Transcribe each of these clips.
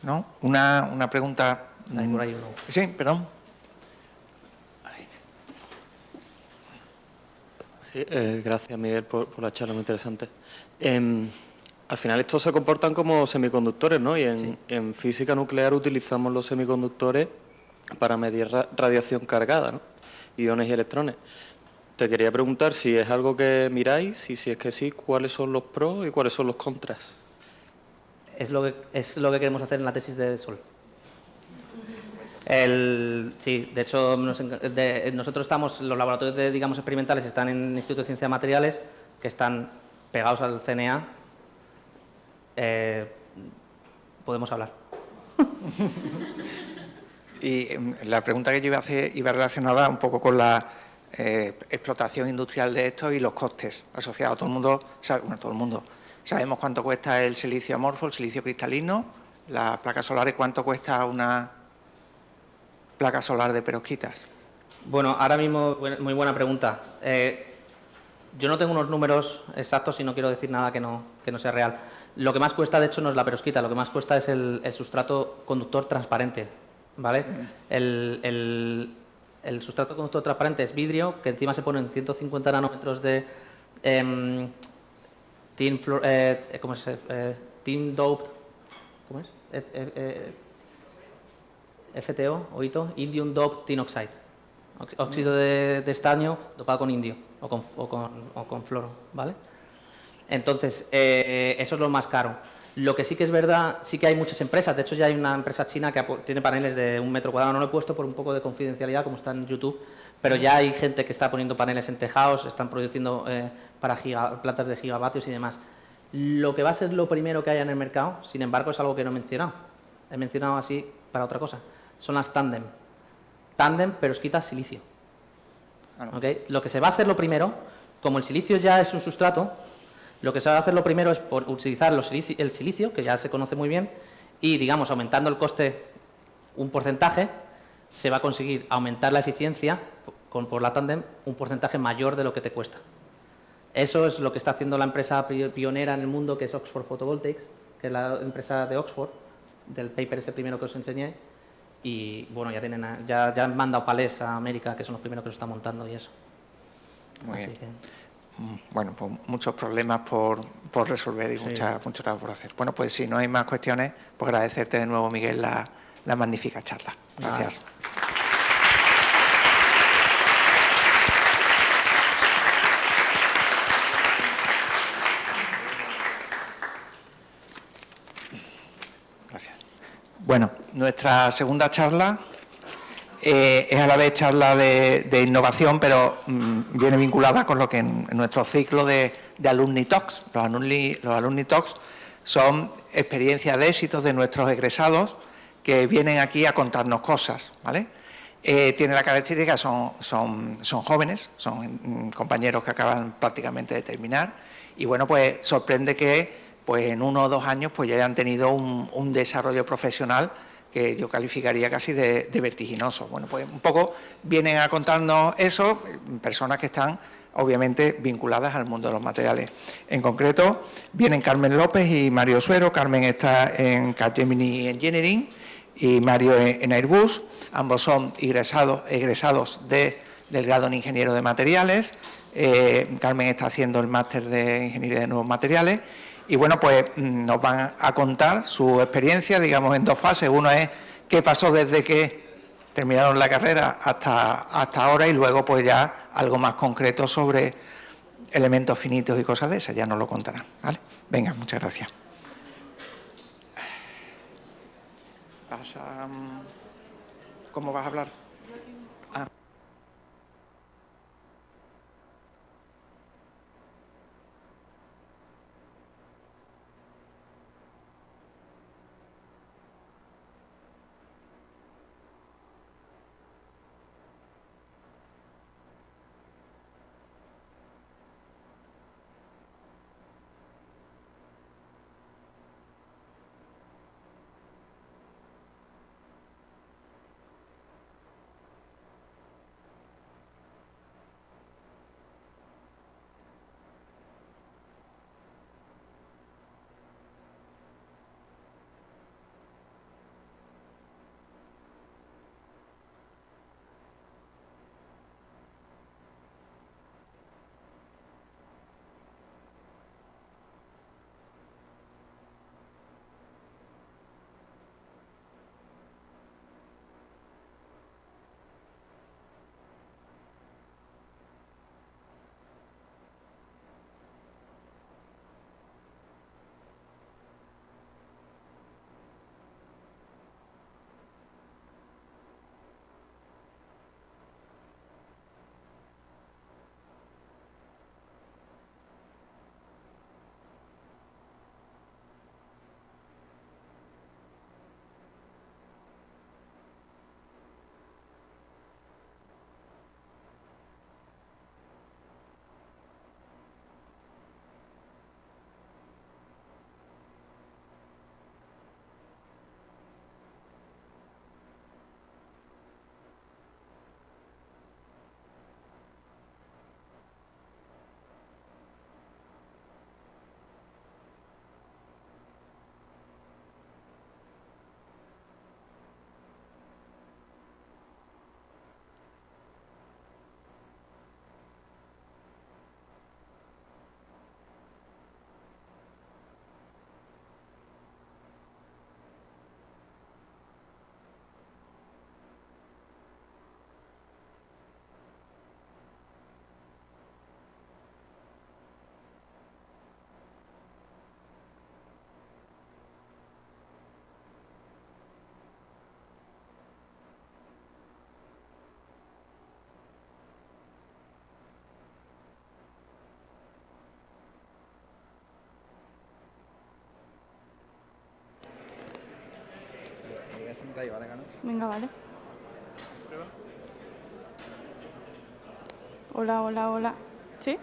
¿No? Una pregunta... Hay por ahí uno. Sí, perdón. Sí, gracias, Miguel, por la charla, muy interesante. Al final estos se comportan como semiconductores, ¿no? Y en física nuclear utilizamos los semiconductores para medir radiación cargada, ¿no? Iones y electrones. Te quería preguntar si es algo que miráis y si es que sí, ¿cuáles son los pros y cuáles son los contras? Es lo que queremos hacer en la tesis de Sol. Sí, de hecho, nosotros estamos, los laboratorios de, digamos, experimentales están en el Instituto de Ciencias de Materiales, que están pegados al CNA. Podemos hablar. Y la pregunta que yo iba a hacer iba relacionada un poco con la explotación industrial de esto y los costes asociados. Todo el mundo sabe, bueno, todo el mundo sabemos cuánto cuesta el silicio amorfo, el silicio cristalino, las placas solares, cuánto cuesta una placa solar de perovskitas. Bueno, ahora mismo, muy buena pregunta. Yo no tengo unos números exactos y no quiero decir nada que no sea real. Lo que más cuesta, de hecho, no es la perovskita, lo que más cuesta es el sustrato conductor transparente, ¿vale? El sustrato conductor transparente es vidrio, que encima se pone en 150 nanómetros de tin doped, ¿cómo es? FTO, oído, indium doped tin oxide, óxido de estaño dopado con indio o con floro, ¿vale? Entonces, eso es lo más caro. Lo que sí que es verdad, sí que hay muchas empresas, de hecho ya hay una empresa china que tiene paneles de 1 metro cuadrado, no lo he puesto por un poco de confidencialidad como está en YouTube, pero ya hay gente que está poniendo paneles en tejados, están produciendo para plantas de gigavatios y demás. Lo que va a ser lo primero que haya en el mercado, sin embargo, es algo que no he mencionado. He mencionado así para otra cosa. Son las tándem. Tándem, pero os quita silicio. ¿Okay? Lo que se va a hacer lo primero, como el silicio ya es un sustrato, lo que se va a hacer lo primero es por utilizar el silicio, que ya se conoce muy bien, y, digamos, aumentando el coste un porcentaje, se va a conseguir aumentar la eficiencia por la tándem un porcentaje mayor de lo que te cuesta. Eso es lo que está haciendo la empresa pionera en el mundo, que es Oxford Photovoltaics, que es la empresa de Oxford, del paper ese primero que os enseñé, y bueno, ya han mandado palés a América, que son los primeros que lo están montando y eso. Muy bien. Bueno, pues muchos problemas por resolver y mucho trabajo por hacer. Bueno, pues si no hay más cuestiones, pues agradecerte de nuevo, Miguel, la magnífica charla. Gracias. Gracias. Bueno, nuestra segunda charla es a la vez charla de innovación, pero viene vinculada con lo que en nuestro ciclo de Alumni Talks. Los Alumni Talks son experiencias de éxitos de nuestros egresados que vienen aquí a contarnos cosas, ¿vale? Tiene la característica, son jóvenes, son compañeros que acaban prácticamente de terminar y bueno, pues sorprende que pues en 1 o 2 años pues ya hayan tenido un desarrollo profesional que yo calificaría casi de vertiginoso. Bueno, pues un poco vienen a contarnos eso, personas que están obviamente vinculadas al mundo de los materiales. En concreto, vienen Carmen López y Mario Suero. Carmen está en Capgemini Engineering y Mario en Airbus. Ambos son egresados del grado en Ingeniero de Materiales. Carmen está haciendo el máster de Ingeniería de Nuevos Materiales. Y bueno, pues nos van a contar su experiencia, digamos, en 2 fases. Uno es qué pasó desde que terminaron la carrera hasta ahora y luego pues ya algo más concreto sobre elementos finitos y cosas de esas. Ya nos lo contarán, ¿vale? Venga, muchas gracias. ¿Cómo vas a hablar? Venga, vale. Hola, hola, hola. ¿Sí?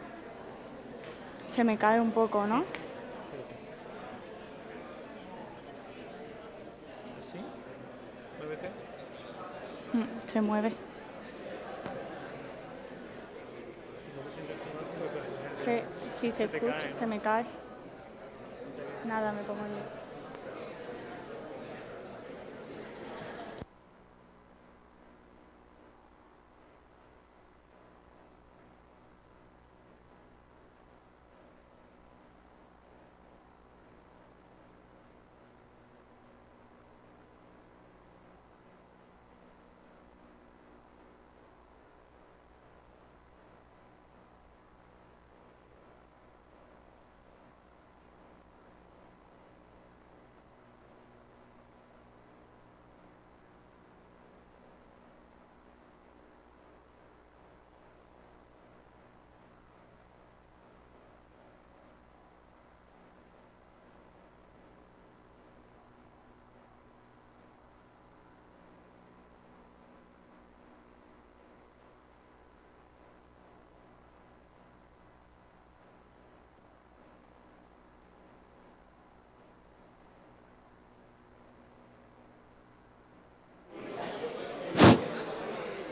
Se me cae un poco, ¿no? ¿Sí? Muévete. Se mueve. Que si se escucha, cae, ¿no? se me cae. Nada, me pongo yo.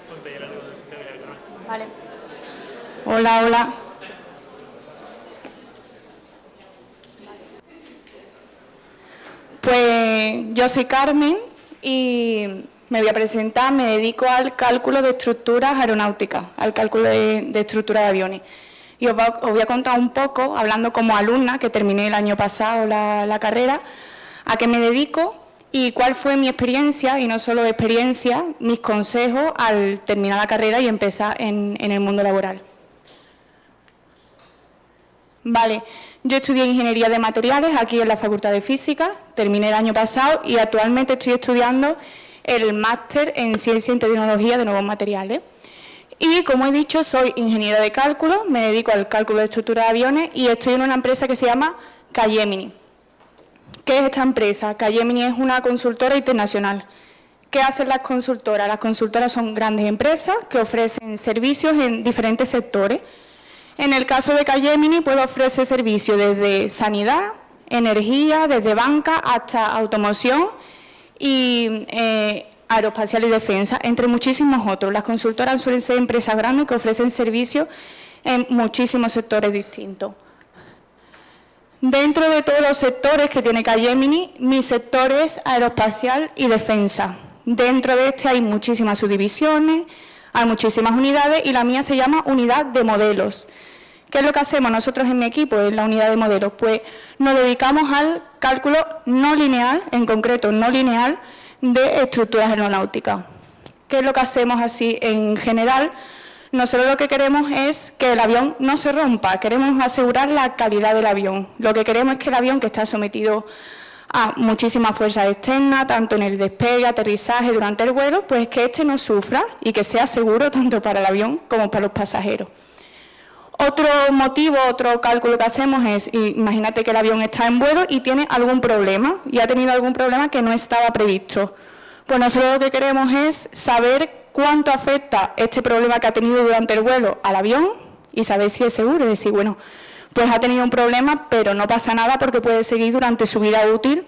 Ponte ya la luz, si te vea el canal. Vale. Hola, hola. Pues yo soy Carmen y me voy a presentar. Me dedico al cálculo de estructuras aeronáuticas, al cálculo de estructuras de aviones. Y os voy a contar un poco, hablando como alumna, que terminé el año pasado la carrera, a qué me dedico y cuál fue mi experiencia, y no solo experiencia, mis consejos al terminar la carrera y empezar en el mundo laboral. Vale, yo estudié Ingeniería de Materiales aquí en la Facultad de Física, terminé el año pasado y actualmente estoy estudiando el máster en Ciencia y Tecnología de Nuevos Materiales. Y como he dicho, soy ingeniera de cálculo, me dedico al cálculo de estructura de aviones y estoy en una empresa que se llama Capgemini. ¿Qué es esta empresa? Capgemini es una consultora internacional. ¿Qué hacen las consultoras? Las consultoras son grandes empresas que ofrecen servicios en diferentes sectores. En el caso de Capgemini, puede ofrecer servicios desde sanidad, energía, desde banca hasta automoción y aeroespacial y defensa, entre muchísimos otros. Las consultoras suelen ser empresas grandes que ofrecen servicios en muchísimos sectores distintos. Dentro de todos los sectores que tiene Capgemini, mi sector es aeroespacial y defensa. Dentro de este hay muchísimas subdivisiones, hay muchísimas unidades y la mía se llama unidad de modelos. ¿Qué es lo que hacemos nosotros en mi equipo, en la unidad de modelos? Pues nos dedicamos al cálculo no lineal, en concreto no lineal, de estructuras aeronáuticas. ¿Qué es lo que hacemos así en general? Nosotros lo que queremos es que el avión no se rompa, queremos asegurar la calidad del avión. Lo que queremos es que el avión, que está sometido a muchísimas fuerzas externas, tanto en el despegue, aterrizaje, durante el vuelo, pues que éste no sufra y que sea seguro tanto para el avión como para los pasajeros. Otro motivo, otro cálculo que hacemos es, imagínate que el avión está en vuelo y tiene algún problema, y ha tenido algún problema que no estaba previsto. Pues nosotros lo que queremos es saber cuánto afecta este problema que ha tenido durante el vuelo al avión y saber si es seguro, es decir, bueno, pues ha tenido un problema, pero no pasa nada porque puede seguir durante su vida útil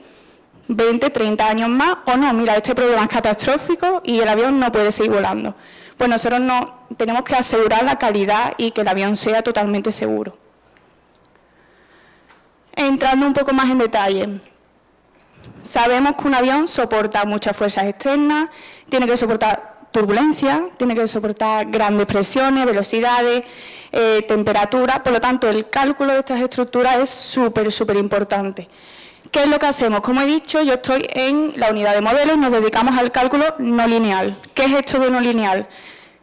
20, 30 años más, o no, mira, este problema es catastrófico y el avión no puede seguir volando. Pues nosotros tenemos que asegurar la calidad y que el avión sea totalmente seguro. Entrando un poco más en detalle, sabemos que un avión soporta muchas fuerzas externas, tiene que soportar turbulencia, tiene que soportar grandes presiones, velocidades, temperatura, por lo tanto el cálculo de estas estructuras es súper importante. ¿Qué es lo que hacemos? Como he dicho, yo estoy en la unidad de modelos y nos dedicamos al cálculo no lineal. ¿Qué es esto de no lineal?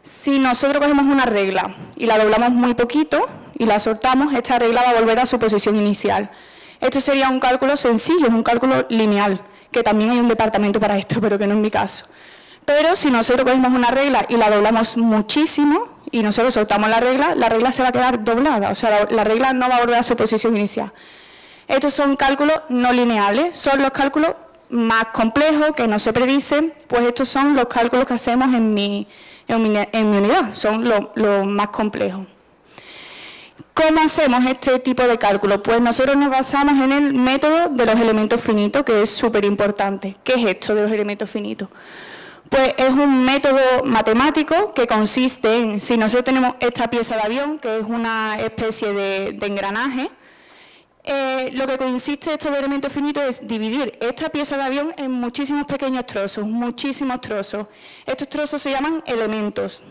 Si nosotros cogemos una regla y la doblamos muy poquito y la soltamos, esta regla va a volver a su posición inicial. Esto sería un cálculo sencillo, es un cálculo lineal, que también hay un departamento para esto, pero que no es mi caso. Pero si nosotros cogemos una regla y la doblamos muchísimo y nosotros soltamos la regla se va a quedar doblada, o sea, la regla no va a volver a su posición inicial. Estos son cálculos no lineales, son los cálculos más complejos, que no se predicen, pues estos son los cálculos que hacemos en mi unidad, son los más complejos. ¿Cómo hacemos este tipo de cálculo? Pues nosotros nos basamos en el método de los elementos finitos, que es súper importante. ¿Qué es esto de los elementos finitos? Pues es un método matemático que consiste en, si nosotros tenemos esta pieza de avión, que es una especie de engranaje, lo que consiste esto de elementos finitos es dividir esta pieza de avión en muchísimos pequeños trozos, muchísimos trozos. Estos trozos se llaman elementos.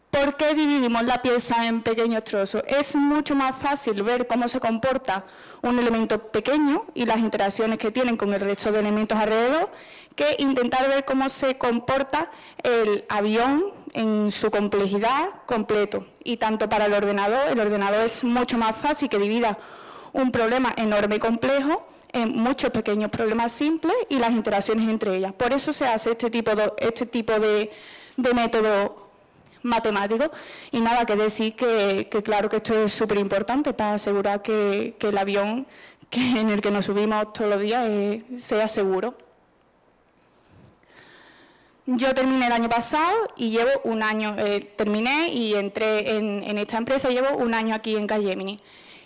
¿Por qué dividimos la pieza en pequeños trozos? Es mucho más fácil ver cómo se comporta un elemento pequeño y las interacciones que tienen con el resto de elementos alrededor, que intentar ver cómo se comporta el avión en su complejidad completo. Y tanto para el ordenador es mucho más fácil que divida un problema enorme y complejo en muchos pequeños problemas simples y las interacciones entre ellas. Por eso se hace este tipo de método matemático. Y nada, que decir que claro que esto es súper importante para asegurar que el avión en el que nos subimos todos los días sea seguro. Yo terminé el año pasado y llevo un año, terminé y entré en esta empresa, llevo un año aquí en Capgemini.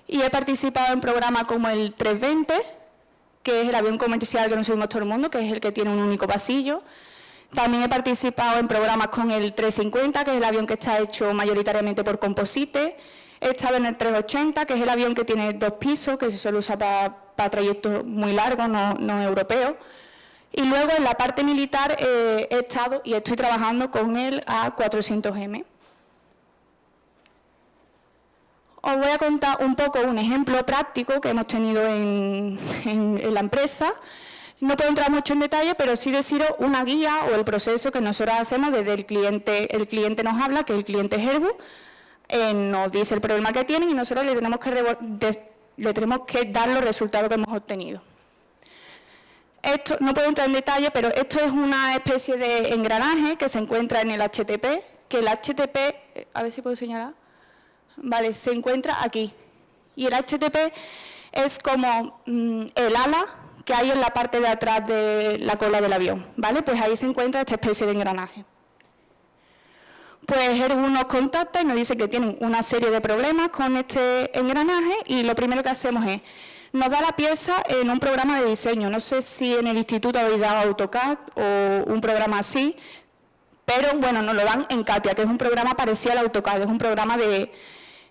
Y he participado en programas como el 320, que es el avión comercial que nos subimos todo el mundo, que es el que tiene un único pasillo. También he participado en programas con el 350, que es el avión que está hecho mayoritariamente por composite. He estado en el 380, que es el avión que tiene 2 pisos, que se suele usar para trayectos muy largos, no europeos. Y luego en la parte militar he estado y estoy trabajando con el A400M. Os voy a contar un poco un ejemplo práctico que hemos tenido en la empresa. No puedo entrar mucho en detalle, pero sí deciros una guía o el proceso que nosotros hacemos desde el cliente nos habla, que el cliente es Airbus, nos dice el problema que tienen y nosotros le tenemos que dar los resultados que hemos obtenido. Esto, no puedo entrar en detalle, pero esto es una especie de engranaje que se encuentra en el HTP, que el HTP, a ver si puedo señalar, vale, se encuentra aquí. Y el HTP es como el ala que hay en la parte de atrás de la cola del avión, ¿vale? Pues ahí se encuentra esta especie de engranaje. Pues Airbus nos contacta y nos dice que tienen una serie de problemas con este engranaje y lo primero que hacemos es, nos da la pieza en un programa de diseño. No sé si en el instituto habéis dado AutoCAD o un programa así, pero bueno, nos lo dan en CATIA, que es un programa parecido al AutoCAD, es un programa de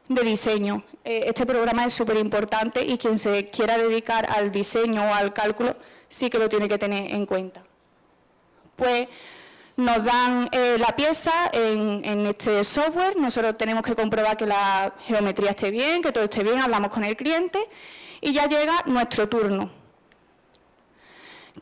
diseño. Este programa es súper importante y quien se quiera dedicar al diseño o al cálculo sí que lo tiene que tener en cuenta. Pues nos dan la pieza en este software, nosotros tenemos que comprobar que la geometría esté bien, que todo esté bien, hablamos con el cliente y ya llega nuestro turno.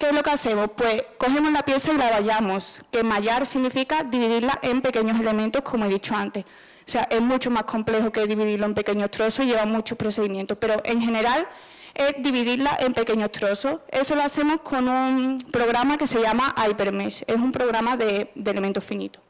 ¿Qué es lo que hacemos? Pues cogemos la pieza y la vallamos, que mallar significa dividirla en pequeños elementos, como he dicho antes. O sea, es mucho más complejo que dividirlo en pequeños trozos, lleva muchos procedimientos, pero en general es dividirla en pequeños trozos. Eso lo hacemos con un programa que se llama HyperMesh, es un programa de elementos finitos.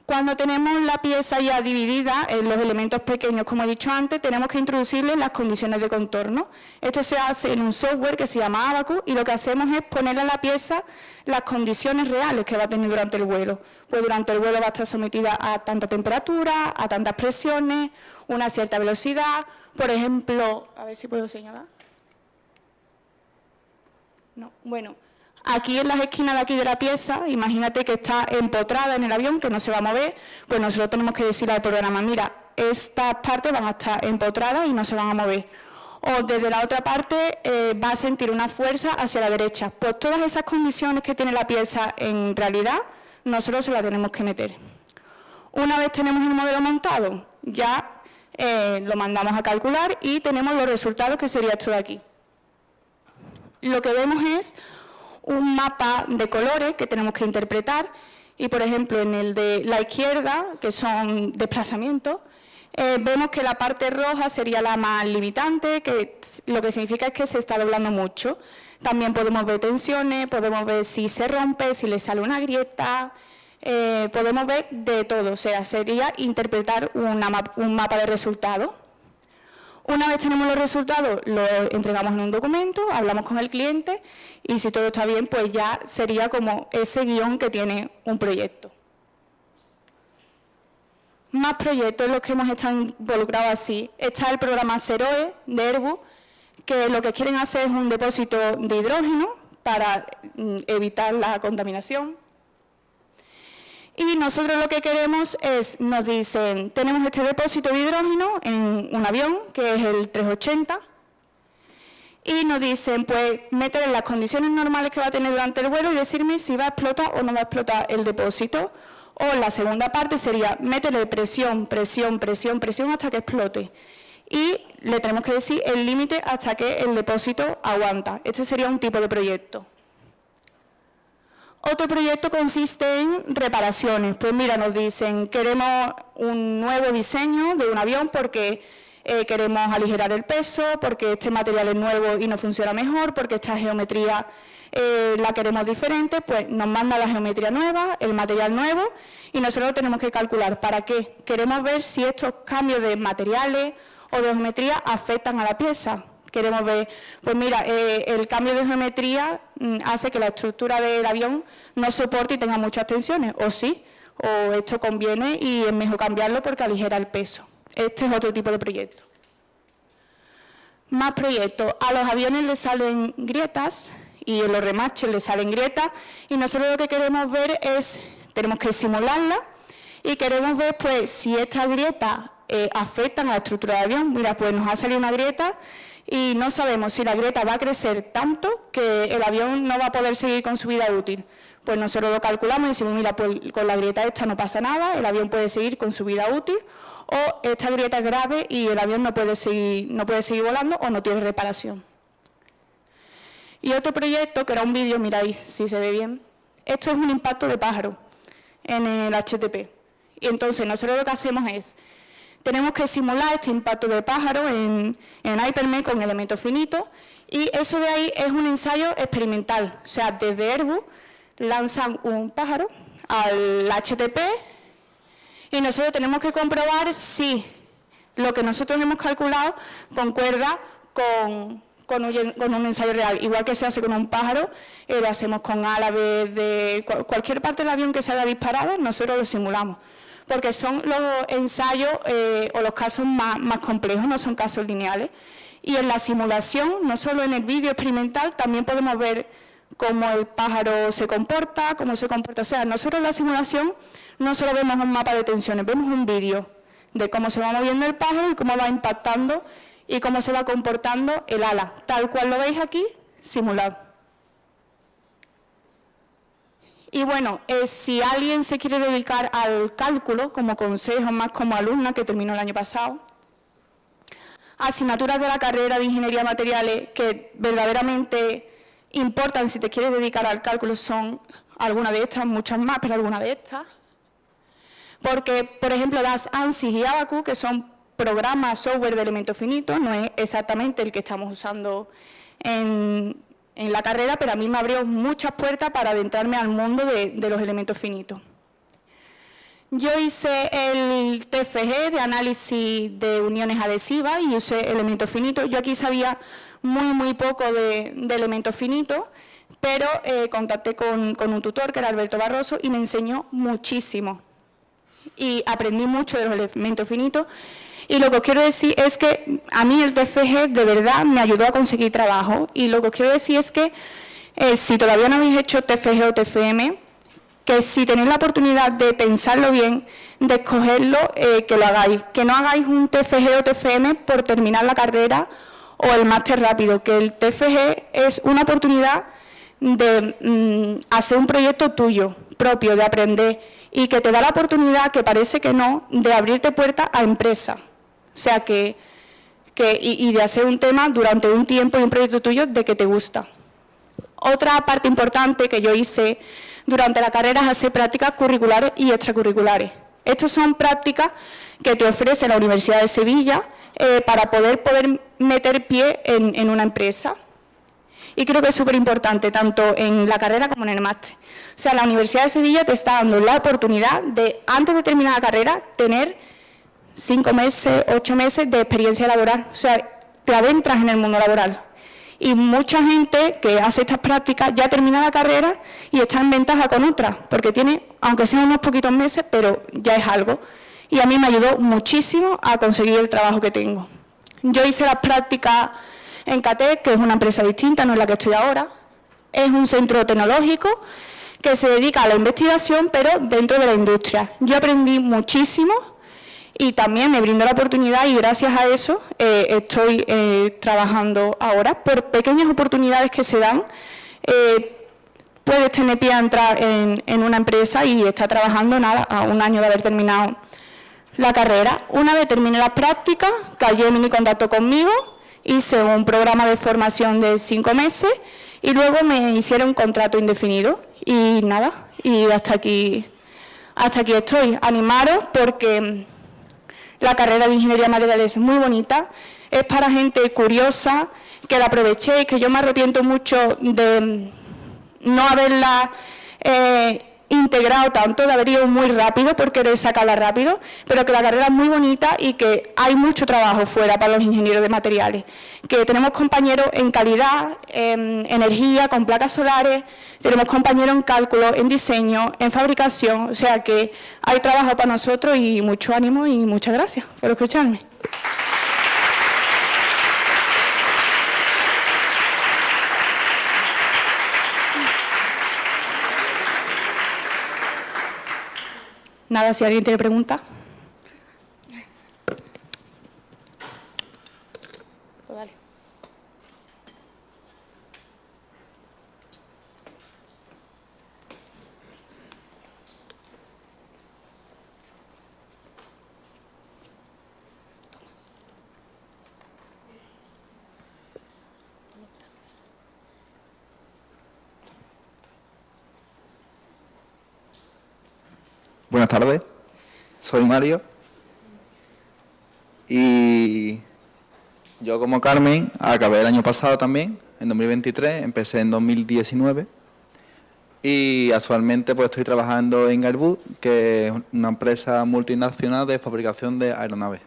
Cuando tenemos la pieza ya dividida en los elementos pequeños, como he dicho antes, tenemos que introducirle las condiciones de contorno. Esto se hace en un software que se llama Abacus y lo que hacemos es ponerle a la pieza las condiciones reales que va a tener durante el vuelo. Pues durante el vuelo va a estar sometida a tanta temperatura, a tantas presiones, una cierta velocidad. Por ejemplo, a ver si puedo señalar. No, bueno. Aquí en las esquinas de aquí de la pieza, imagínate que está empotrada en el avión, que no se va a mover, pues nosotros tenemos que decirle al programa, mira, estas partes van a estar empotradas y no se van a mover. O desde la otra parte va a sentir una fuerza hacia la derecha. Pues todas esas condiciones que tiene la pieza en realidad, nosotros se las tenemos que meter. Una vez tenemos el modelo montado, ya lo mandamos a calcular y tenemos los resultados, que sería esto de aquí. Lo que vemos es un mapa de colores que tenemos que interpretar y, por ejemplo, en el de la izquierda, que son desplazamientos, vemos que la parte roja sería la más limitante, que lo que significa es que se está doblando mucho. También podemos ver tensiones, podemos ver si se rompe, si le sale una grieta, podemos ver de todo, o sea, sería interpretar un mapa de resultados. Una vez tenemos los resultados, los entregamos en un documento, hablamos con el cliente y si todo está bien, pues ya sería como ese guión que tiene un proyecto. Más proyectos en los que hemos estado involucrados así. Está el programa CEROE de Airbus, que lo que quieren hacer es un depósito de hidrógeno para evitar la contaminación. Y nosotros lo que queremos es, nos dicen, tenemos este depósito de hidrógeno en un avión, que es el 380, y nos dicen, pues, meter en las condiciones normales que va a tener durante el vuelo y decirme si va a explotar o no va a explotar el depósito. O la segunda parte sería, métele presión, presión, presión, presión hasta que explote. Y le tenemos que decir el límite hasta que el depósito aguanta. Este sería un tipo de proyecto. Otro proyecto consiste en reparaciones. Pues mira, nos dicen, queremos un nuevo diseño de un avión porque queremos aligerar el peso, porque este material es nuevo y no funciona mejor, porque esta geometría la queremos diferente, pues nos manda la geometría nueva, el material nuevo, y nosotros tenemos que calcular para qué. Queremos ver si estos cambios de materiales o de geometría afectan a la pieza. Queremos ver, pues mira, el cambio de geometría hace que la estructura del avión no soporte y tenga muchas tensiones, o sí, o esto conviene y es mejor cambiarlo porque aligera el peso. Este es otro tipo de proyecto. Más proyectos. A los aviones les salen grietas y en los remaches les salen grietas y nosotros lo que queremos ver es, tenemos que simularla y queremos ver pues si estas grietas afectan a la estructura del avión. Mira, pues nos ha salido una grieta y no sabemos si la grieta va a crecer tanto que el avión no va a poder seguir con su vida útil. Pues nosotros lo calculamos y decimos, mira, pues con la grieta esta no pasa nada, el avión puede seguir con su vida útil, o esta grieta es grave y el avión no puede seguir volando o no tiene reparación. Y otro proyecto, que era un vídeo, miráis si se ve bien, esto es un impacto de pájaro en el HTP. Y entonces nosotros lo que hacemos es, tenemos que simular este impacto de pájaro en Hypermed con elementos finitos y eso de ahí es un ensayo experimental. O sea, desde Airbus lanzan un pájaro al HTP y nosotros tenemos que comprobar si lo que nosotros hemos calculado concuerda con un ensayo real. Igual que se hace con un pájaro, lo hacemos con alas de cualquier parte del avión que se haya disparado, nosotros lo simulamos. Porque son los ensayos o los casos más complejos, no son casos lineales. Y en la simulación, no solo en el vídeo experimental, también podemos ver cómo el pájaro se comporta, cómo se comporta. O sea, nosotros en la simulación no solo vemos un mapa de tensiones, vemos un vídeo de cómo se va moviendo el pájaro y cómo va impactando y cómo se va comportando el ala. Tal cual lo veis aquí, simulado. Y bueno, si alguien se quiere dedicar al cálculo, como consejo, más como alumna, que terminó el año pasado, asignaturas de la carrera de Ingeniería de Materiales que verdaderamente importan si te quieres dedicar al cálculo son algunas de estas, muchas más, pero algunas de estas. Porque, por ejemplo, das ANSYS y Abaqus, que son programas, software de elementos finitos, no es exactamente el que estamos usando en la carrera, pero a mí me abrió muchas puertas para adentrarme al mundo de los elementos finitos. Yo hice el TFG de análisis de uniones adhesivas y usé elementos finitos. Yo aquí sabía muy poco de elementos finitos, pero contacté con un tutor que era Alberto Barroso y me enseñó muchísimo. Y aprendí mucho de los elementos finitos. Y lo que os quiero decir es que a mí el TFG de verdad me ayudó a conseguir trabajo. Y lo que os quiero decir es que si todavía no habéis hecho TFG o TFM, que si tenéis la oportunidad de pensarlo bien, de escogerlo, que lo hagáis. Que no hagáis un TFG o TFM por terminar la carrera o el máster rápido, que el TFG es una oportunidad de hacer un proyecto tuyo, propio, de aprender, y que te da la oportunidad, que parece que no, de abrirte puertas a empresas. O sea, y de hacer un tema durante un tiempo y un proyecto tuyo de que te gusta. Otra parte importante que yo hice durante la carrera es hacer prácticas curriculares y extracurriculares. Estas son prácticas que te ofrece la Universidad de Sevilla para poder meter pie en una empresa. Y creo que es súper importante, tanto en la carrera como en el máster. O sea, la Universidad de Sevilla te está dando la oportunidad de, antes de terminar la carrera, tener 5 meses, 8 meses de experiencia laboral. O sea, te adentras en el mundo laboral. Y mucha gente que hace estas prácticas ya termina la carrera y está en ventaja con otras, porque tiene, aunque sean unos poquitos meses, pero ya es algo. Y a mí me ayudó muchísimo a conseguir el trabajo que tengo. Yo hice las prácticas en CATEC, que es una empresa distinta, no es la que estoy ahora. Es un centro tecnológico que se dedica a la investigación, pero dentro de la industria. Yo aprendí muchísimo y también me brindó la oportunidad, y gracias a eso estoy trabajando ahora. Por pequeñas oportunidades que se dan, puedes tener pie a entrar en una empresa y estar trabajando nada, a un año de haber terminado la carrera. Una vez terminé las prácticas, Capgemini contactó conmigo, hice un programa de formación de 5 meses y luego me hicieron un contrato indefinido. Y nada, y hasta aquí estoy. Animaros porque la carrera de Ingeniería de Materiales es muy bonita, es para gente curiosa, que la aprovechéis, que yo me arrepiento mucho de no haberla integrado tanto, de haber ido muy rápido por querer sacarla rápido, pero que la carrera es muy bonita y que hay mucho trabajo fuera para los ingenieros de materiales, que tenemos compañeros en calidad, en energía, con placas solares, tenemos compañeros en cálculo, en diseño, en fabricación, o sea que hay trabajo para nosotros y mucho ánimo y muchas gracias por escucharme. Nada, si alguien tiene preguntas. Pues dale. Buenas tardes, soy Mario y yo, como Carmen, acabé el año pasado también, en 2023, empecé en 2019 y actualmente pues estoy trabajando en Airbus, que es una empresa multinacional de fabricación de aeronaves.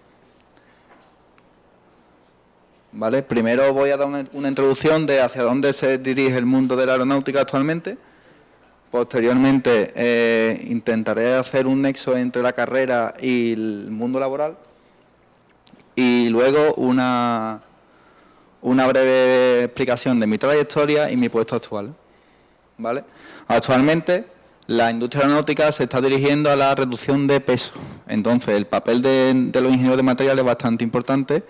¿Vale? Primero voy a dar una introducción de hacia dónde se dirige el mundo de la aeronáutica actualmente. Posteriormente intentaré hacer un nexo entre la carrera y el mundo laboral y luego una breve explicación de mi trayectoria y mi puesto actual. ¿Vale? Actualmente la industria aeronáutica se está dirigiendo a la reducción de peso, entonces el papel de los ingenieros de materiales es bastante importante,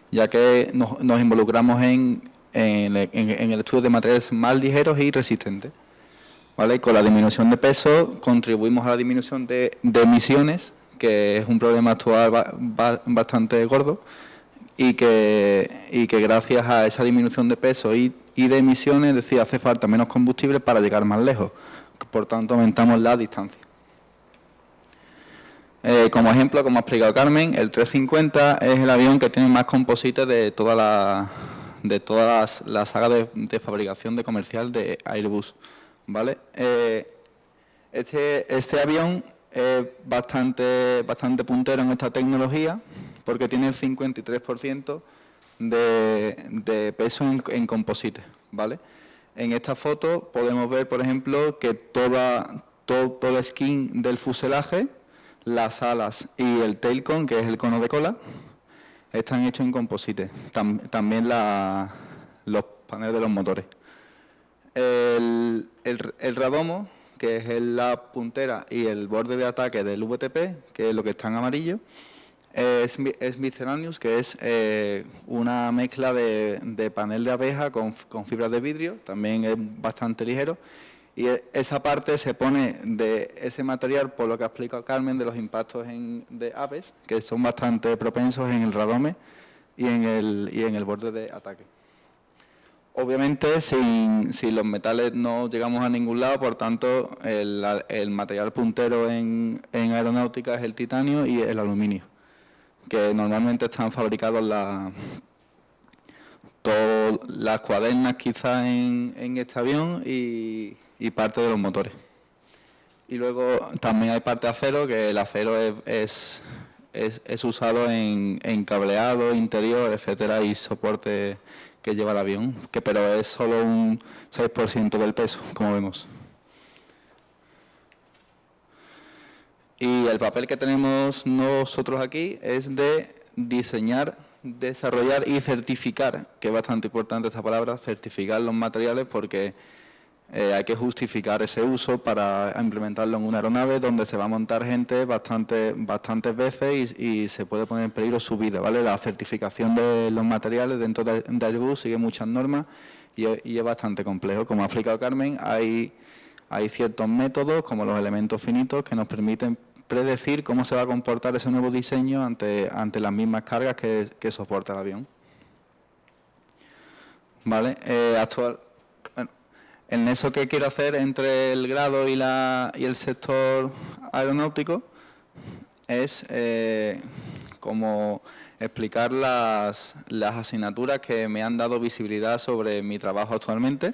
ya que nos involucramos en el estudio de materiales más ligeros y resistentes. ¿Vale? Con la disminución de peso contribuimos a la disminución de emisiones, que es un problema actual bastante gordo, y que gracias a esa disminución de peso y de emisiones, es decir, hace falta menos combustible para llegar más lejos. Por tanto, aumentamos la distancia. Como ejemplo, como ha explicado Carmen, el 350 es el avión que tiene más composites de toda la saga de fabricación de comercial de Airbus. ¿Vale? Este avión es bastante puntero en esta tecnología porque tiene el 53% de peso en composite, ¿vale? En esta foto podemos ver, por ejemplo, que todo el skin del fuselaje, las alas y el tail cone, que es el cono de cola, están hechos en composite. También los paneles de los motores. El radomo, que es la puntera y el borde de ataque del VTP, que es lo que está en amarillo, es Miscellaneous, que es una mezcla de panel de abeja con fibras de vidrio, también es bastante ligero, y esa parte se pone de ese material, por lo que ha explicado Carmen, de los impactos de aves, que son bastante propensos en el radome y en el borde de ataque. Obviamente, sin los metales no llegamos a ningún lado, por tanto, el material puntero en aeronáutica es el titanio y el aluminio, que normalmente están fabricados todas las cuadernas quizás en este avión y parte de los motores. Y luego también hay parte de acero, que el acero es es usado en cableado, interior, etcétera, y soporte que lleva el avión, pero es solo un 6% del peso, como vemos. Y el papel que tenemos nosotros aquí es de diseñar, desarrollar y certificar, que es bastante importante esta palabra, certificar los materiales, porque hay que justificar ese uso para implementarlo en una aeronave donde se va a montar gente bastantes veces y se puede poner en peligro su vida, ¿vale? La certificación de los materiales dentro de Airbus sigue muchas normas y es bastante complejo. Como ha explicado Carmen, hay ciertos métodos, como los elementos finitos, que nos permiten predecir cómo se va a comportar ese nuevo diseño ante las mismas cargas que soporta el avión. ¿Vale? El nexo que quiero hacer entre el grado y el sector aeronáutico es como explicar las asignaturas que me han dado visibilidad sobre mi trabajo actualmente.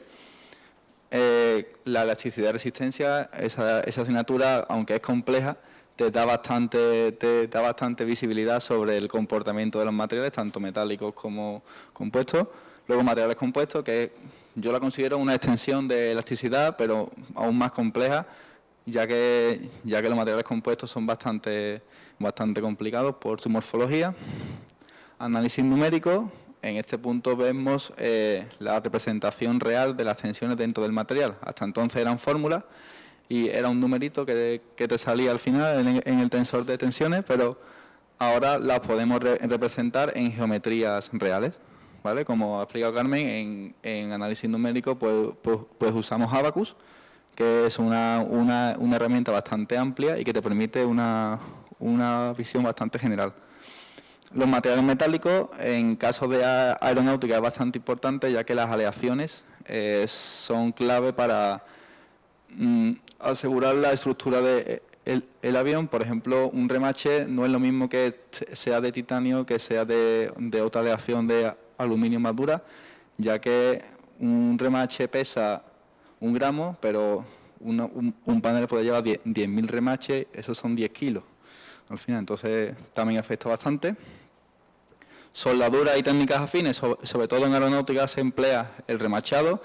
La elasticidad y resistencia, esa asignatura, aunque es compleja, te da bastante visibilidad sobre el comportamiento de los materiales, tanto metálicos como compuestos. Luego materiales compuestos, que yo la considero una extensión de elasticidad, pero aún más compleja, ya que los materiales compuestos son bastante complicados por su morfología. Análisis numérico, en este punto vemos la representación real de las tensiones dentro del material. Hasta entonces eran fórmulas y era un numerito que te salía al final en el tensor de tensiones, pero ahora las podemos representar en geometrías reales. ¿Vale? Como ha explicado Carmen, en análisis numérico pues usamos Abacus, que es una herramienta bastante amplia y que te permite una visión bastante general. Los materiales metálicos, en caso de aeronáutica, es bastante importante, ya que las aleaciones son clave para asegurar la estructura del avión. Por ejemplo, un remache no es lo mismo que sea de titanio que sea de otra aleación de aluminio más dura, ya que un remache pesa 1 gramo, pero un panel puede llevar 10.000 remaches, esos son 10 kilos al final, entonces también afecta bastante. Soldadura y técnicas afines, sobre todo en aeronáutica se emplea el remachado,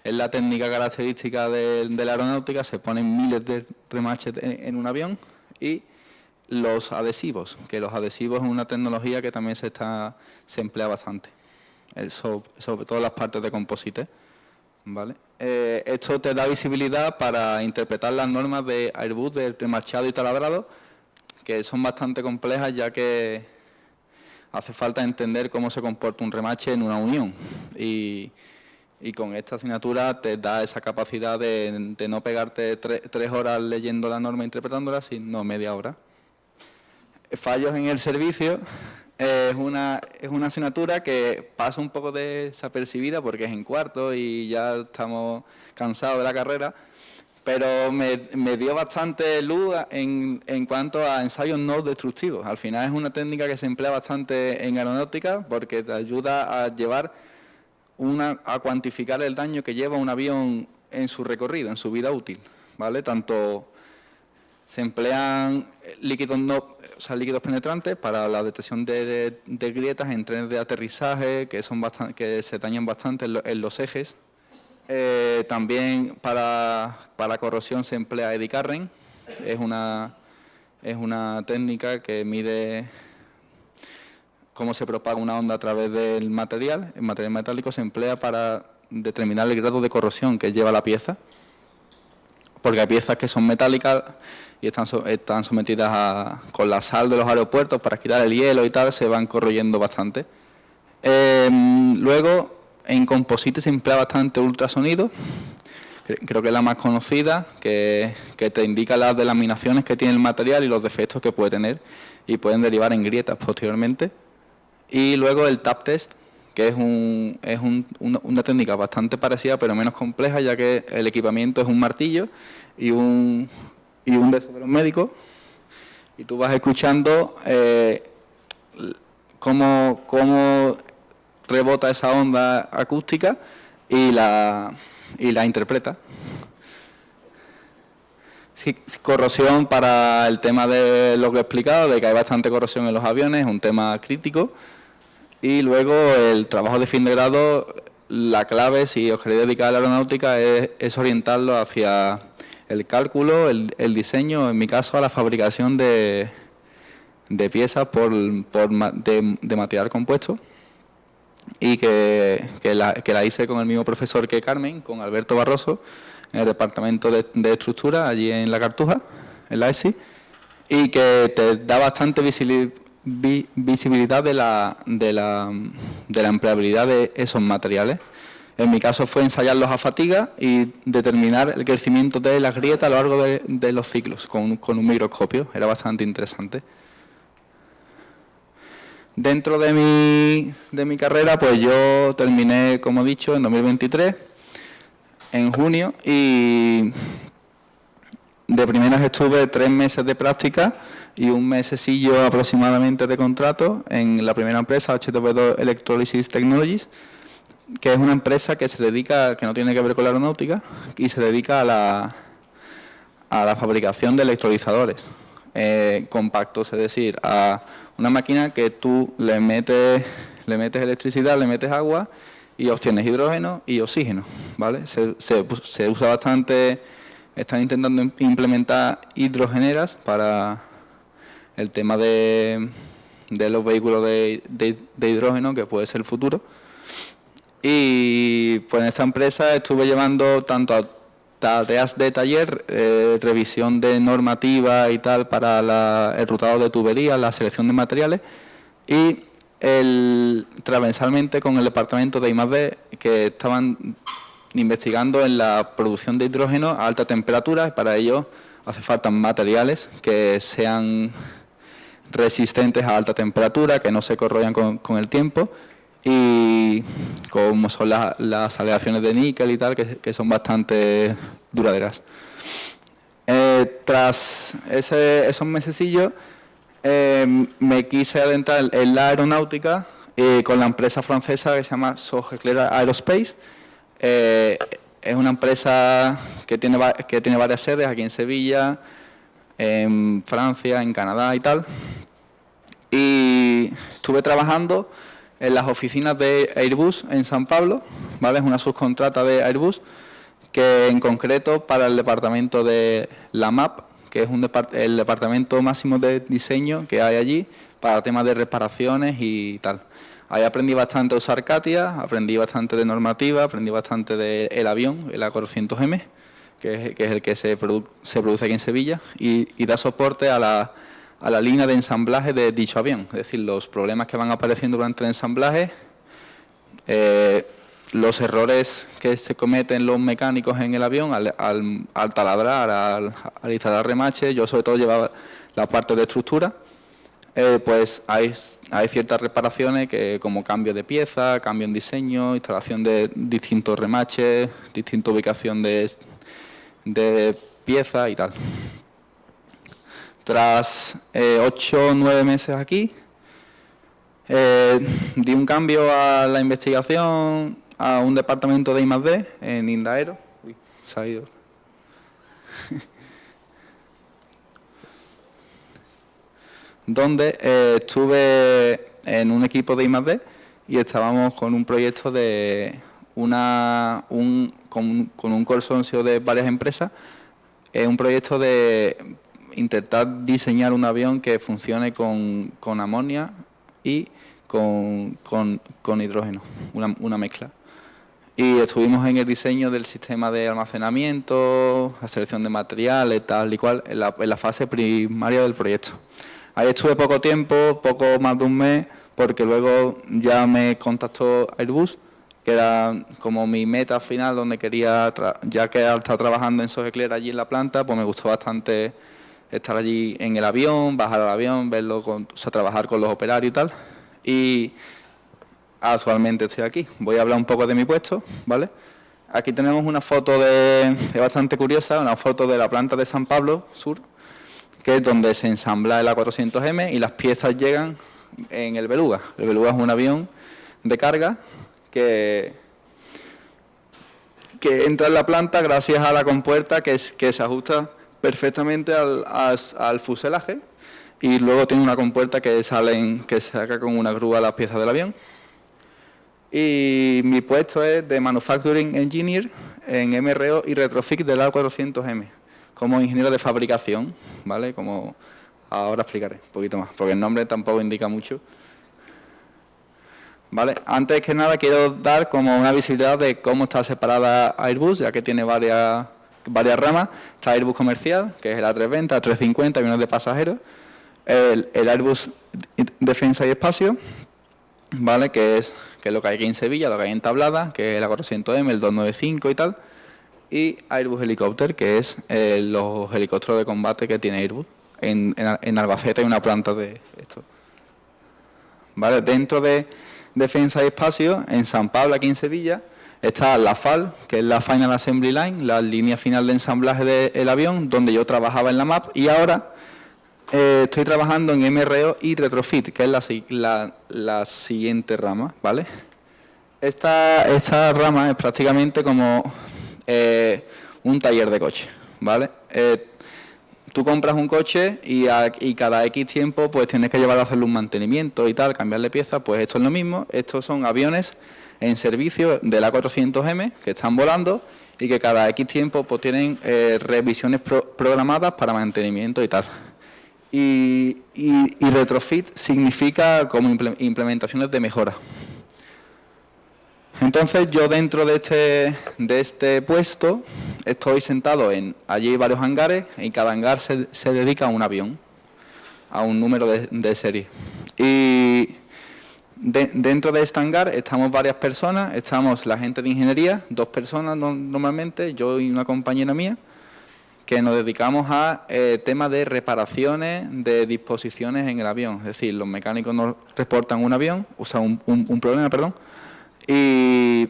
es la técnica característica de la aeronáutica, se ponen miles de remaches en un avión, y los adhesivos, que los adhesivos es una tecnología que también se emplea bastante. Sobre todo las partes de composite, ¿vale? Esto te da visibilidad para interpretar las normas de Airbus de remachado y taladrado, que son bastante complejas, ya que hace falta entender cómo se comporta un remache en una unión, y con esta asignatura te da esa capacidad de no pegarte 3 horas leyendo la norma e interpretándola, sino media hora. Fallos en el servicio. Es una asignatura que pasa un poco desapercibida porque es en cuarto y ya estamos cansados de la carrera, pero me dio bastante luz en cuanto a ensayos no destructivos. Al final es una técnica que se emplea bastante en aeronáutica porque te ayuda a a cuantificar el daño que lleva un avión en su recorrido, en su vida útil, ¿vale? Tanto se emplean líquidos penetrantes para la detección de grietas en trenes de aterrizaje que se dañan bastante en los ejes. También para corrosión se emplea eddy current. Es una técnica que mide cómo se propaga una onda a través del material. El material metálico se emplea para determinar el grado de corrosión que lleva la pieza, porque hay piezas que son metálicas y están sometidas con la sal de los aeropuertos para quitar el hielo y tal, se van corroyendo bastante. Luego, en composite se emplea bastante ultrasonido, creo que es la más conocida, que te indica las delaminaciones que tiene el material y los defectos que puede tener, y pueden derivar en grietas posteriormente. Y luego el tap test, que es una técnica bastante parecida pero menos compleja, ya que el equipamiento es un martillo y un de esos de los médicos, y tú vas escuchando cómo rebota esa onda acústica y la interpreta. Sí, corrosión para el tema de lo que he explicado, de que hay bastante corrosión en los aviones, es un tema crítico. Y luego el trabajo de fin de grado, la clave, si os queréis dedicar a la aeronáutica, es orientarlo hacia el cálculo, el diseño, en mi caso a la fabricación de piezas de material compuesto. Y que la hice con el mismo profesor que Carmen, con Alberto Barroso, en el departamento de estructura, allí en La Cartuja, en la ESI, y que te da bastante visibilidad de la empleabilidad de esos materiales. En mi caso fue ensayarlos a fatiga y determinar el crecimiento de las grietas a lo largo de los ciclos con un microscopio. Era bastante interesante. Dentro de mi carrera, pues yo terminé, como he dicho, en 2023, en junio, y de primeras estuve 3 meses de práctica y un mesecillo aproximadamente de contrato en la primera empresa, HTV2 Electrolysis Technologies, que es una empresa que se dedica, que no tiene que ver con la aeronáutica, y se dedica a la fabricación de electrolizadores compactos, es decir, a una máquina que tú le metes electricidad, le metes agua y obtienes hidrógeno y oxígeno, ¿vale? Se usa bastante, están intentando implementar hidrogeneras para el tema de los vehículos de hidrógeno, que puede ser el futuro. Y pues en esta empresa estuve llevando tanto tareas de taller, revisión de normativa y tal para el rutado de tuberías, la selección de materiales, y transversalmente con el departamento de I+D, que estaban investigando en la producción de hidrógeno a alta temperatura, y para ello hace falta materiales que sean resistentes a alta temperatura, que no se corroyan con el tiempo, y como son las aleaciones de níquel y tal, que son bastante duraderas. Tras esos mesecillos, me quise adentrar en la aeronáutica con la empresa francesa que se llama Sogeclair Aerospace. Es una empresa que tiene varias sedes aquí en Sevilla, en Francia, en Canadá y tal. Y estuve trabajando en las oficinas de Airbus en San Pablo, ¿vale? Es una subcontrata de Airbus, que en concreto para el departamento de la MAP, que es el departamento máximo de diseño que hay allí para temas de reparaciones y tal. Ahí aprendí bastante a usar CATIA, aprendí bastante de normativa, aprendí bastante del avión, el A400M, que es el que se produce aquí en Sevilla, y da soporte a la línea de ensamblaje de dicho avión, es decir, los problemas que van apareciendo durante el ensamblaje, los errores que se cometen los mecánicos en el avión al taladrar, al instalar remaches. Yo sobre todo llevaba la parte de estructura, pues hay ciertas reparaciones que, como cambio de pieza, cambio en diseño, instalación de distintos remaches, distinta ubicación de piezas y tal. Tras 8 o 9 meses aquí, di un cambio a la investigación a un departamento de I+D en Indaero. Uy, se ha ido. Donde estuve en un equipo de I+D y estábamos con un proyecto con un consorcio de varias empresas, un proyecto de intentar diseñar un avión que funcione con amonia y con hidrógeno, una mezcla. Y estuvimos en el diseño del sistema de almacenamiento, la selección de materiales, tal y cual, en la fase primaria del proyecto. Ahí estuve poco tiempo, poco más de un mes, porque luego ya me contactó Airbus, que era como mi meta final, donde quería, ya que estaba trabajando en Sogeclair allí en la planta, pues me gustó bastante estar allí en el avión, bajar al avión, verlo, trabajar con los operarios y tal. Y actualmente estoy aquí. Voy a hablar un poco de mi puesto, ¿vale? Aquí tenemos una foto es bastante curiosa, una foto de la planta de San Pablo Sur, que es donde se ensambla el A400M y las piezas llegan en el Beluga. El Beluga es un avión de carga que entra en la planta gracias a la compuerta que se ajusta perfectamente al fuselaje y luego tiene una compuerta que saca con una grúa las piezas del avión. Y mi puesto es de Manufacturing Engineer en MRO y Retrofit del A400M, como ingeniero de fabricación, ¿vale? Como ahora explicaré un poquito más, porque el nombre tampoco indica mucho. ¿Vale? Antes que nada quiero dar como una visibilidad de cómo está separada Airbus, ya que tiene varias ramas. Está Airbus comercial, que es el A320, A350, aviones de pasajeros. El Airbus Defensa y Espacio, ¿vale? Que es lo que hay aquí en Sevilla, lo que hay en Tablada, que es el A400M, el 295 y tal. Y Airbus Helicopter, que es los helicópteros de combate que tiene Airbus. En Albacete hay una planta de esto. ¿Vale? Dentro de Defensa y Espacio, en San Pablo, aquí en Sevilla, está la FAL, que es la Final Assembly Line, la línea final de ensamblaje del avión, donde yo trabajaba en la MAP, y ahora estoy trabajando en MRO y Retrofit, que es la siguiente rama, ¿vale? Esta rama es prácticamente como un taller de coche, ¿vale? Tú compras un coche y cada X tiempo pues tienes que llevarlo a hacerle un mantenimiento y tal, cambiarle piezas, pues esto es lo mismo. Estos son aviones en servicio del A400M que están volando y que cada X tiempo pues tienen revisiones programadas para mantenimiento y tal. Y retrofit significa como implementaciones de mejora. Entonces yo dentro de este puesto estoy sentado allí hay varios hangares y cada hangar se dedica a un avión, a un número de serie. Y dentro de este hangar estamos varias personas, estamos la gente de ingeniería, 2 personas normalmente, yo y una compañera mía, que nos dedicamos a temas de reparaciones de disposiciones en el avión. Es decir, los mecánicos nos reportan un avión, o sea, un problema, perdón, y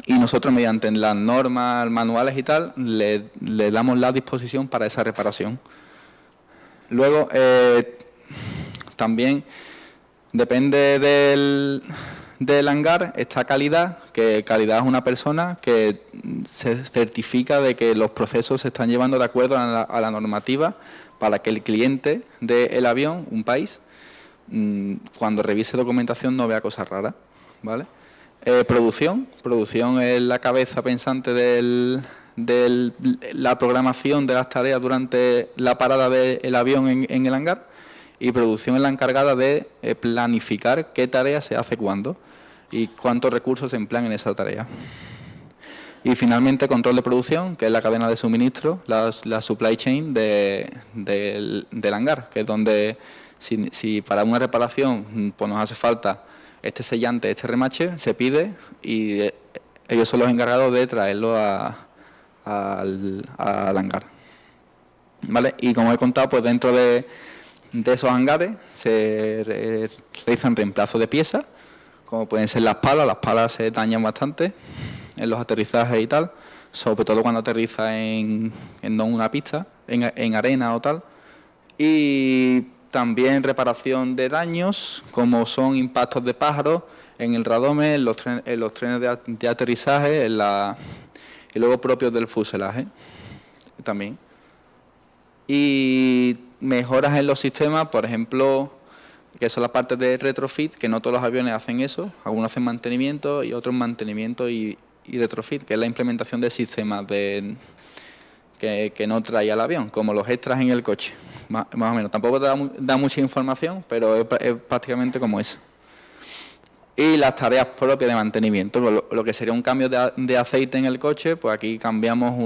nosotros mediante las normas, manuales y tal, le damos la disposición para esa reparación. Luego, también depende del hangar, está calidad, que calidad es una persona que se certifica de que los procesos se están llevando de acuerdo a la normativa para que el cliente del avión, un país, cuando revise documentación no vea cosas raras, ¿vale? Producción es la cabeza pensante de la programación de las tareas durante la parada del avión en el hangar, y producción es la encargada de planificar qué tarea se hace cuándo y cuántos recursos se emplean en esa tarea. Y finalmente control de producción, que es la cadena de suministro, la supply chain del hangar, que es donde si para una reparación pues nos hace falta este sellante, este remache, se pide y ellos son los encargados de traerlo al hangar. ¿Vale? Y como he contado, pues dentro de esos hangares se realizan reemplazos de piezas, como pueden ser las palas se dañan bastante en los aterrizajes y tal, sobre todo cuando aterriza en una pista, en arena o tal. Y también reparación de daños, como son impactos de pájaros en el radome, en los trenes de aterrizaje y luego propios del fuselaje también. Y mejoras en los sistemas, por ejemplo, que son las partes de retrofit, que no todos los aviones hacen eso, algunos hacen mantenimiento y otros mantenimiento y retrofit, que es la implementación de sistemas que no traía el avión, como los extras en el coche, más o menos. Tampoco da mucha información, pero es prácticamente como eso. Y las tareas propias de mantenimiento, lo que sería un cambio de aceite en el coche, pues aquí cambiamos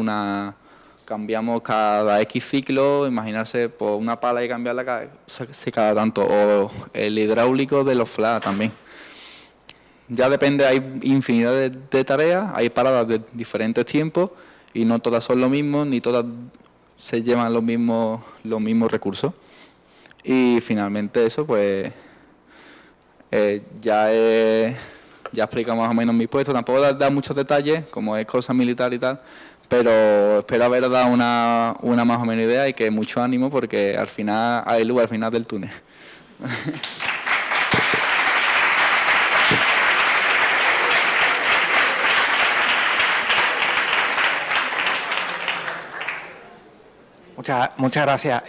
cada X ciclo, imaginarse por una pala y cambiarla cada tanto, o el hidráulico de los flaps también. Ya depende, hay infinidad de tareas, hay paradas de diferentes tiempos y no todas son lo mismo, ni todas se llevan los mismos recursos. Y finalmente eso, pues ya explicado más o menos mi puesto, tampoco da muchos detalles, como es cosa militar y tal, pero espero haber dado una más o menos idea y que mucho ánimo porque al final hay luz al final del túnel. Muchas gracias.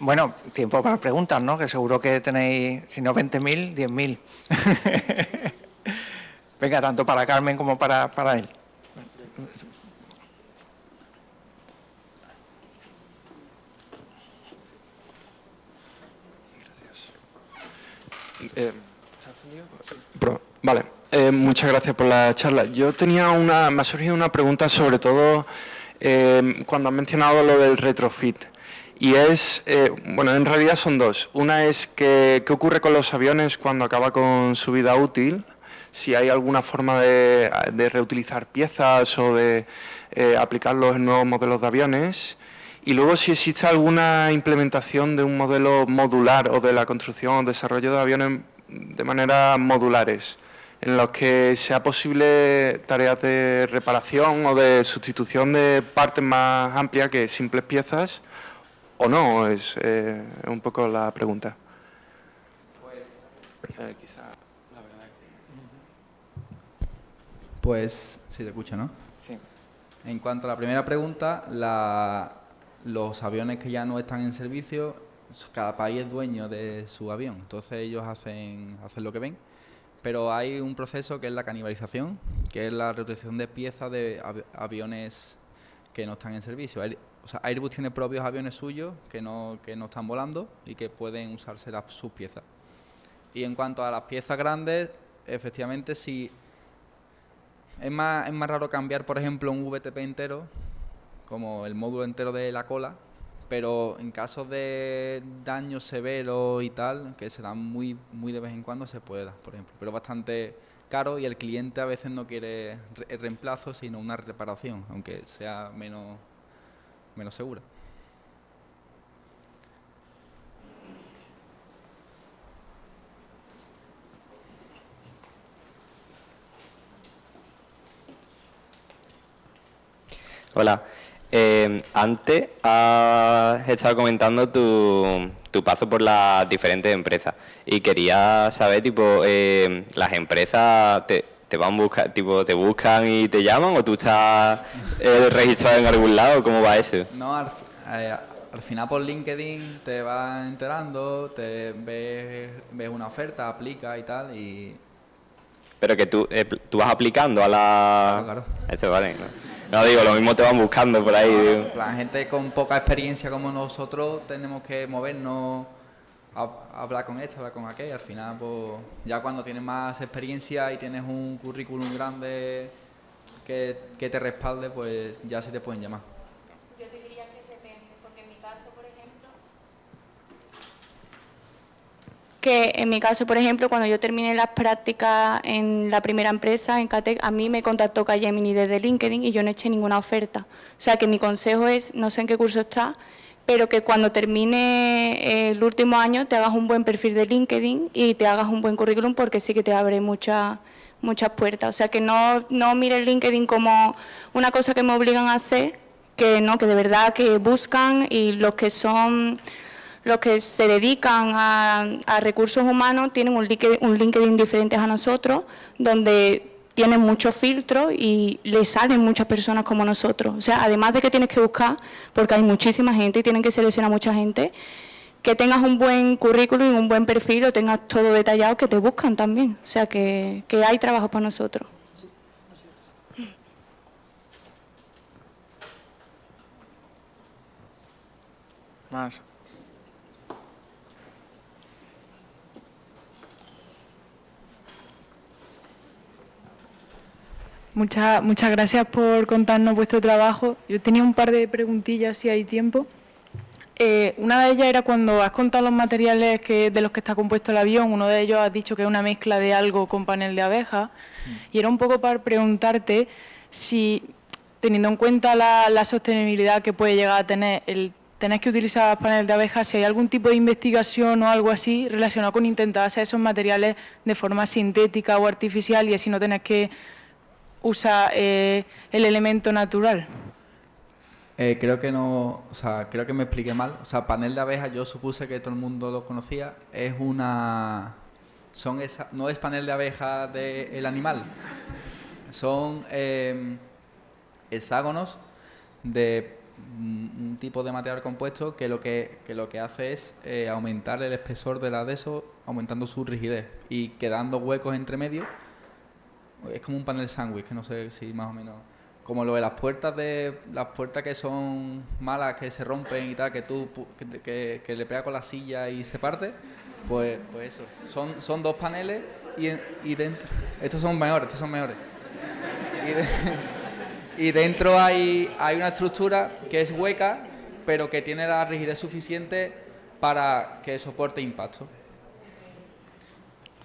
Bueno, tiempo para preguntas, ¿no? Que seguro que tenéis, si no 20.000, 10.000. Venga, tanto para Carmen como para él. Vale, muchas gracias por la charla. Yo me ha surgido una pregunta sobre todo cuando has mencionado lo del retrofit. Y es, bueno, en realidad son dos. Una es qué ocurre con los aviones cuando acaba con su vida útil, si hay alguna forma de reutilizar piezas o de aplicarlos en nuevos modelos de aviones. Y luego si existe alguna implementación de un modelo modular o de la construcción o desarrollo de aviones de manera modulares, en los que sea posible tareas de reparación o de sustitución de partes más amplias que simples piezas, o no, es un poco la pregunta. Quizá, la verdad Pues, sí te escucho, ¿no? Sí. En cuanto a la primera pregunta, los aviones que ya no están en servicio, cada país es dueño de su avión, entonces ellos hacen lo que ven, pero hay un proceso que es la canibalización, que es la reutilización de piezas de aviones que no están en servicio. O sea, Airbus tiene propios aviones suyos que no están volando y que pueden usarse sus piezas. Y en cuanto a las piezas grandes, efectivamente sí, es más raro cambiar, por ejemplo, un VTP entero, como el módulo entero de la cola, pero en casos de daños severos y tal, que se dan muy de vez en cuando, se puede dar, por ejemplo. Pero bastante caro y el cliente a veces no quiere el reemplazo, sino una reparación, aunque sea menos segura. Hola. Antes has estado comentando tu paso por las diferentes empresas y quería saber, tipo, las empresas te van a buscar, tipo, te buscan y te llaman, o tú estás registrado en algún lado, ¿cómo va eso? No, al final por LinkedIn te vas enterando, ves una oferta, aplicas y tal, y... Pero que tú vas aplicando a la... Claro. Eso vale, no digo, lo mismo te van buscando por ahí. Digo. La gente con poca experiencia como nosotros tenemos que movernos, hablar con esto, hablar con aquel, y al final pues ya cuando tienes más experiencia y tienes un currículum grande que te respalde, pues ya se te pueden llamar. Yo te diría que depende, porque en mi caso, por ejemplo, cuando yo terminé las prácticas en la primera empresa, en Catec, a mí me contactó Capgemini desde LinkedIn y yo no eché ninguna oferta. O sea que mi consejo es, no sé en qué curso estás, pero que cuando termine el último año te hagas un buen perfil de LinkedIn y te hagas un buen currículum, porque sí que te abre muchas puertas. O sea que no mires LinkedIn como una cosa que me obligan a hacer, que no, que de verdad que buscan, y los que se dedican a recursos humanos tienen un LinkedIn diferente a nosotros, donde tienen muchos filtros y le salen muchas personas como nosotros. O sea, además de que tienes que buscar, porque hay muchísima gente y tienen que seleccionar mucha gente, que tengas un buen currículum y un buen perfil, o tengas todo detallado, que te buscan también. O sea, que hay trabajo para nosotros. Más. Muchas gracias por contarnos vuestro trabajo. Yo tenía un par de preguntillas, si hay tiempo. Una de ellas era cuando has contado los materiales de los que está compuesto el avión. Uno de ellos has dicho que es una mezcla de algo con panel de abeja. Y era un poco para preguntarte si, teniendo en cuenta la sostenibilidad que puede llegar a tener el tener que utilizar panel de abeja, si hay algún tipo de investigación o algo así relacionado con intentar hacer esos materiales de forma sintética o artificial y así no tener que usar el elemento natural. Creo que no, o sea, creo que me expliqué mal. O sea, panel de abeja, yo supuse que todo el mundo lo conocía. Es no es panel de abeja del animal. Son hexágonos de un tipo de material compuesto que lo que hace es aumentar el espesor del adheso, aumentando su rigidez y quedando huecos entre medio. Es como un panel sándwich, que no sé si más o menos... Como lo de las puertas que son malas, que se rompen y tal, que tú que le pega con la silla y se parte, pues eso. Son dos paneles y dentro... Estos son mejores. Y dentro hay una estructura que es hueca, pero que tiene la rigidez suficiente para que soporte impacto.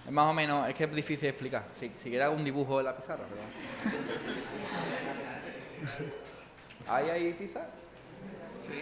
Es más o menos, es que es difícil de explicar. Si quieres hago un dibujo de la pizarra, pero... ¿Hay tiza? Sí.